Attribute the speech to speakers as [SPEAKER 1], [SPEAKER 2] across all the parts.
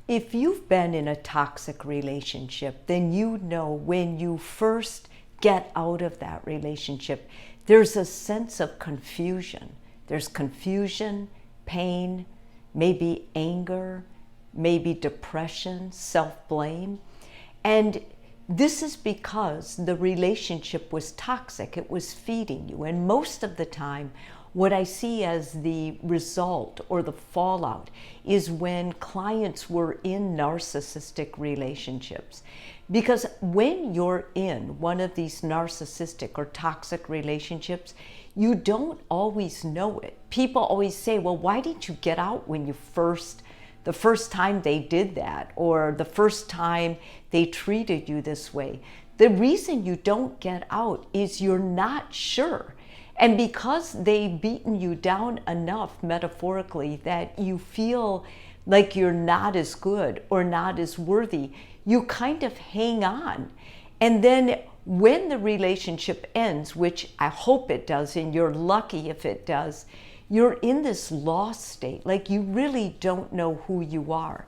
[SPEAKER 1] If you've been in a toxic relationship, then you know when you first get out of that relationship, there's a sense of confusion. There's confusion, pain, maybe anger, maybe depression, self-blame. And this is because the relationship was toxic. It was feeding you. And most of the time, what I see as the result or the fallout is when clients were in narcissistic relationships. Because when you're in one of these narcissistic or toxic relationships, you don't always know it. People always say, well, why didn't you get out when the first time they did that, or the first time they treated you this way? The reason you don't get out is you're not sure. And because they've beaten you down enough, metaphorically, that you feel like you're not as good or not as worthy, you kind of hang on. And then when the relationship ends, which I hope it does, and you're lucky if it does, you're in this lost state, like you really don't know who you are.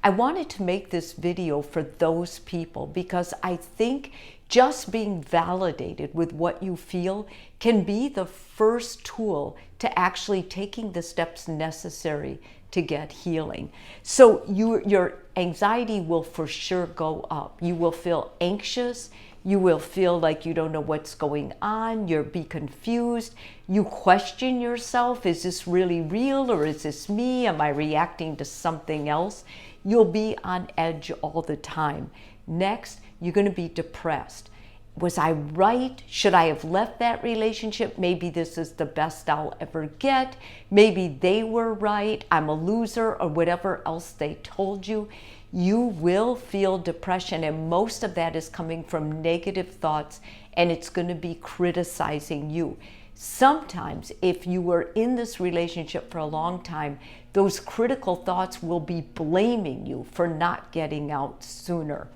[SPEAKER 1] I wanted to make this video for those people because I think just being validated with what you feel can be the first tool to actually taking the steps necessary to get healing. So your anxiety will for sure go up. You will feel anxious. You will feel like you don't know what's going on. You'll be confused. You question yourself. Is this really real, or is this me? Am I reacting to something else? You'll be on edge all the time. Next, you're going to be depressed. Was I right? Should I have left that relationship? Maybe this is the best I'll ever get. Maybe they were right. I'm a loser, or whatever else they told you. You will feel depression, and most of that is coming from negative thoughts, and it's going to be criticizing you. Sometimes, if you were in this relationship for a long time, those critical thoughts will be blaming you for not getting out sooner.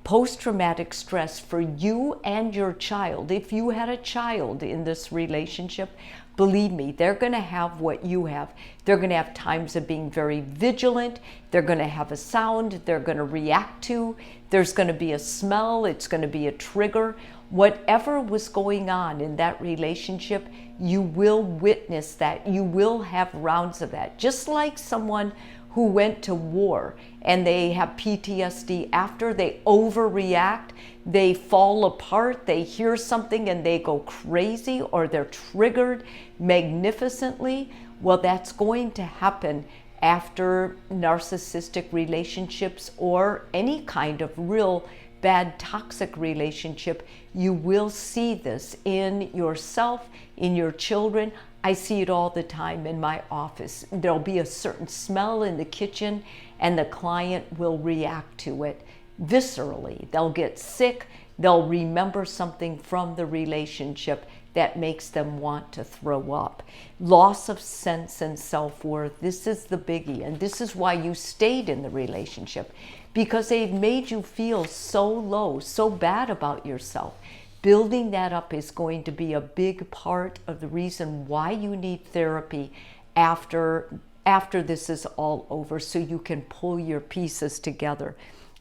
[SPEAKER 1] Post-traumatic stress for you and your child, if you had a child in this relationship, believe me, they're going to have what you have. They're going to have times of being very vigilant. They're going to have a sound they're going to react to. There's going to be a smell. It's going to be a trigger. Whatever was going on in that relationship, you will witness that. You will have rounds of that. Just like someone who went to war and they have PTSD after, they overreact, they fall apart, they hear something and they go crazy, or they're triggered magnificently. Well, that's going to happen after narcissistic relationships or any kind of real bad toxic relationship. You will see this in yourself, in your children. I see it all the time in my office. There'll be a certain smell in the kitchen and the client will react to it viscerally. They'll get sick. They'll remember something from the relationship that makes them want to throw up. Loss of sense and self-worth. This is the biggie, and this is why you stayed in the relationship, because they've made you feel so low, so bad about yourself. Building that up is going to be a big part of the reason why you need therapy after this is all over, so you can pull your pieces together.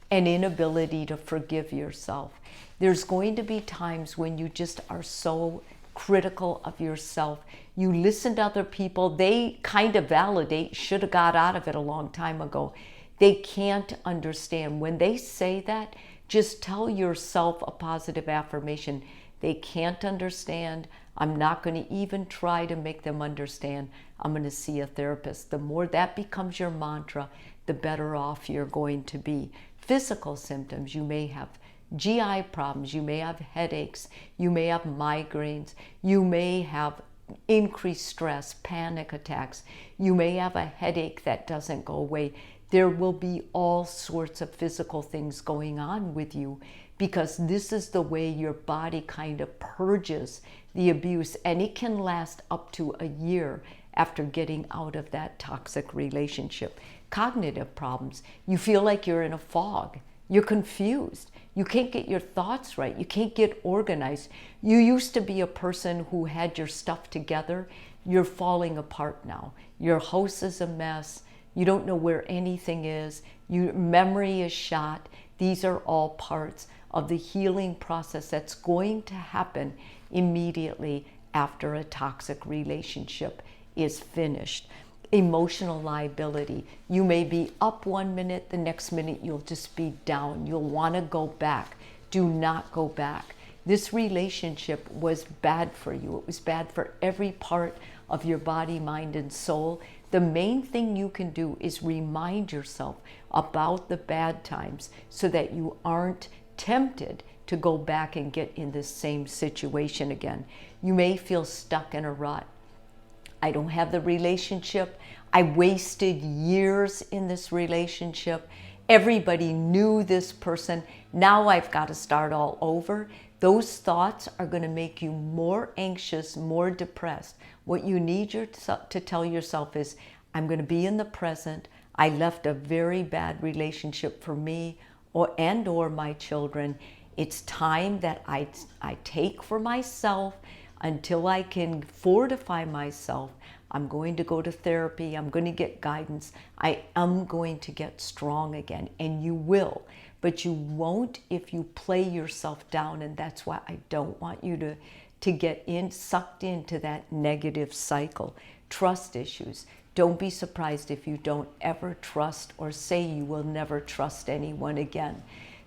[SPEAKER 1] An inability to forgive yourself. There's going to be times when you just are so critical of yourself. You listen to other people. They kind of validate, should have got out of it a long time ago. They can't understand. When they say that, just tell yourself a positive affirmation. They can't understand. I'm not going to even try to make them understand. I'm going to see a therapist. The more that becomes your mantra, the better off you're going to be. Physical symptoms, you may have GI problems, you may have headaches, you may have migraines, you may have increased stress, panic attacks, you may have a headache that doesn't go away. There will be all sorts of physical things going on with you, because this is the way your body kind of purges the abuse, and it can last up to a year after getting out of that toxic relationship. Cognitive problems. You feel like you're in a fog. You're confused. You can't get your thoughts right. You can't get organized. You used to be a person who had your stuff together. You're falling apart now. Your house is a mess. You don't know where anything is. Your memory is shot. These are all parts of the healing process that's going to happen immediately after a toxic relationship is finished. Emotional liability. You may be up 1 minute, the next minute you'll just be down. You'll want to go back. Do not go back. This relationship was bad for you. It was bad for every part of your body, mind, and soul. The main thing you can do is remind yourself about the bad times so that you aren't tempted to go back and get in the same situation again. You may feel stuck in a rut. I don't have the relationship. I wasted years in this relationship. Everybody knew this person. Now I've got to start all over. Those thoughts are going to make you more anxious, more depressed. What you need to tell yourself is, I'm going to be in the present. I left a very bad relationship for me or my children. It's time that I take for myself until I can fortify myself. I'm going to go to therapy. I'm going to get guidance. I am going to get strong again. And you will. But you won't if you play yourself down. And that's why I don't want you to get sucked into that negative cycle. Trust issues. Don't be surprised if you don't ever trust or say you will never trust anyone again.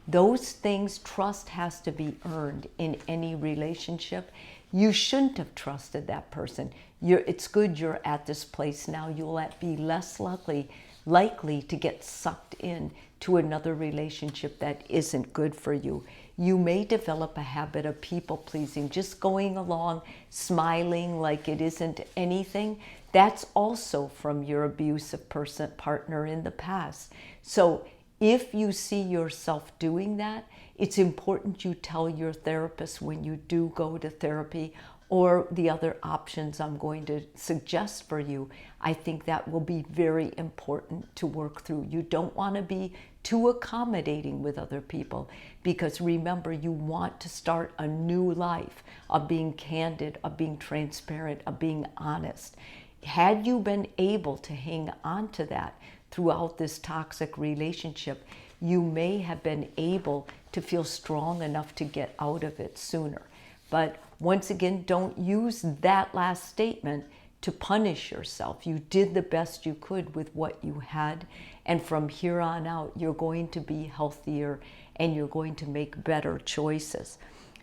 [SPEAKER 1] Those things, trust has to be earned in any relationship. You shouldn't have trusted that person. It's good you're at this place now. You'll be less likely to get sucked in to another relationship that isn't good for you. You may develop a habit of people pleasing, just going along, smiling like it isn't anything. That's also from your abusive partner in the past. So if you see yourself doing that, it's important you tell your therapist when you do go to therapy, or the other options I'm going to suggest for you. I think that will be very important to work through. You don't want to be too accommodating with other people, because remember, you want to start a new life of being candid, of being transparent, of being honest. Had you been able to hang on to that throughout this toxic relationship, you may have been able to feel strong enough to get out of it sooner. But once again, don't use that last statement to punish yourself. You did the best you could with what you had, and from here on out, you're going to be healthier and you're going to make better choices.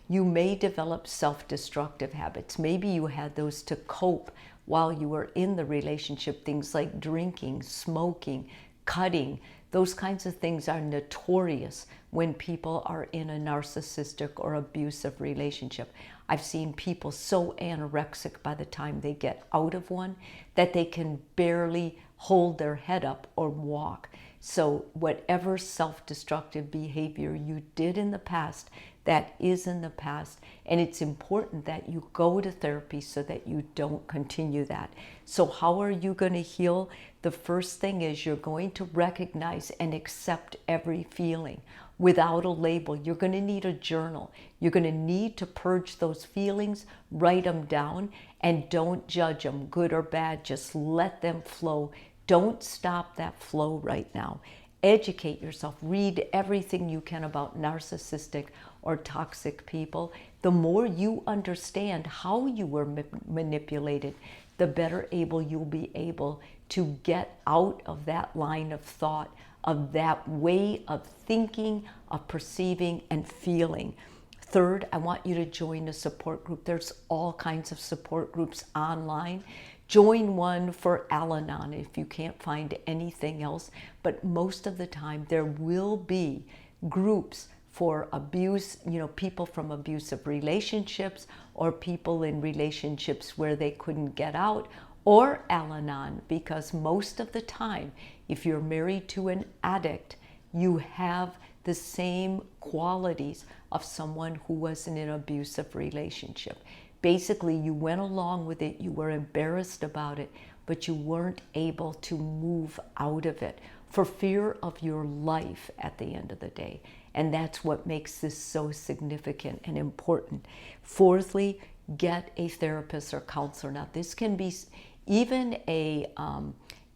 [SPEAKER 1] You may develop self-destructive habits. Maybe you had those to cope while you were in the relationship, things like drinking, smoking, cutting. Those kinds of things are notorious when people are in a narcissistic or abusive relationship. I've seen people so anorexic by the time they get out of one that they can barely hold their head up or walk. So whatever self-destructive behavior you did in the past, that is in the past, and it's important that you go to therapy so that you don't continue that. So how are you going to heal? The first thing is you're going to recognize and accept every feeling without a label. You're going to need a journal. You're going to need to purge those feelings, write them down, and don't judge them, good or bad. Just let them flow. Don't stop that flow right now. Educate yourself. Read everything you can about narcissistic or toxic people. The more you understand how you were manipulated, the better able you'll be able to get out of that line of thought, of that way of thinking, of perceiving and feeling. Third, I want you to join a support group. There's all kinds of support groups online. Join one for Al-Anon if you can't find anything else. But most of the time, there will be groups for abuse, people from abusive relationships, or people in relationships where they couldn't get out, or Al-Anon, because most of the time, if you're married to an addict, you have the same qualities of someone who was in an abusive relationship. Basically, you went along with it, you were embarrassed about it, but you weren't able to move out of it for fear of your life at the end of the day. And that's what makes this so significant and important. Fourthly, get a therapist or counselor. Now, this can be even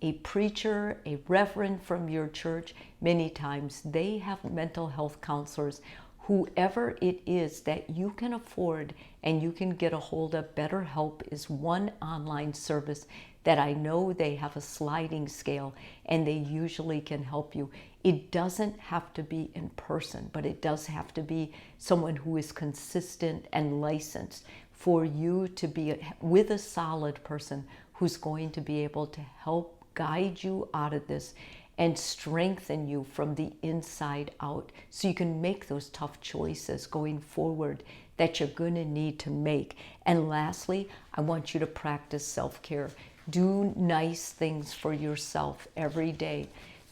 [SPEAKER 1] a preacher, a reverend from your church. Many times they have mental health counselors. Whoever it is that you can afford and you can get a hold of. BetterHelp is one online service that I know they have a sliding scale, and they usually can help you. It doesn't have to be in person, but it does have to be someone who is consistent and licensed for you to be with a solid person who's going to be able to help guide you out of this and strengthen you from the inside out, so you can make those tough choices going forward that you're going to need to make. And lastly, I want you to practice self-care. Do nice things for yourself every day.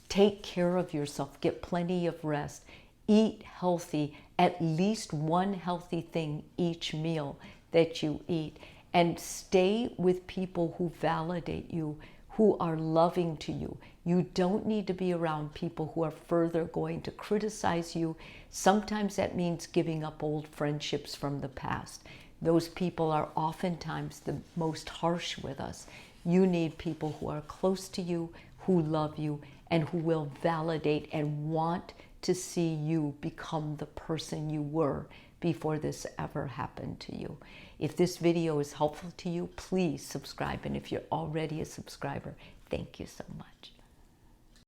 [SPEAKER 1] Take care of yourself. Get plenty of rest. Eat healthy, at least one healthy thing each meal that you eat. And stay with people who validate you, who are loving to you. You don't need to be around people who are further going to criticize you. Sometimes that means giving up old friendships from the past. Those people are oftentimes the most harsh with us. You need people who are close to you, who love you, and who will validate and want to see you become the person you were before this ever happened to you. If this video is helpful to you, please subscribe. And if you're already a subscriber, thank you so much.